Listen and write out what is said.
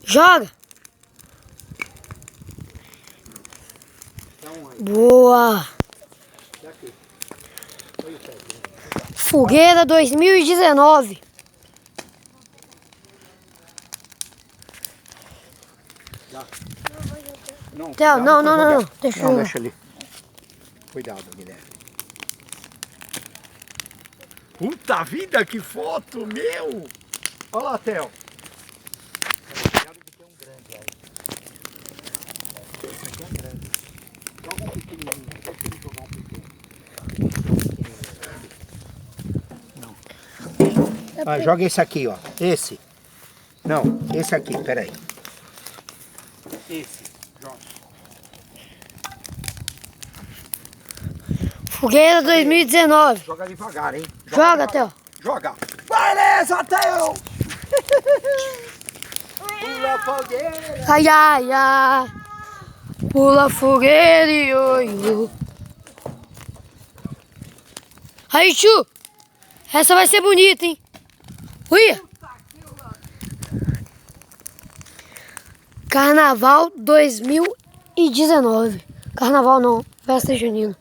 Joga. Boa. Fogueira 2019. Não, não. Deixa eu... deixa ali. Cuidado, Guilherme. Puta vida, que foto, meu! Olha lá, Theo. Cuidado que tem um grande aí. Esse aqui é grande. Joga um pequenininho. Deixa ele jogar um pequeno. Não. Ah, joga esse aqui, ó. Esse. Não, esse aqui, peraí. Esse, joga. Fogueira 2019. Joga devagar, hein? Joga, Theo. Joga. Beleza, Theo! Pula fogueira. Ai, ai, ai. Pula fogueira e oi. Aí, tio. Essa vai ser bonita, hein? Ui. Carnaval 2019. Carnaval não, festa junina.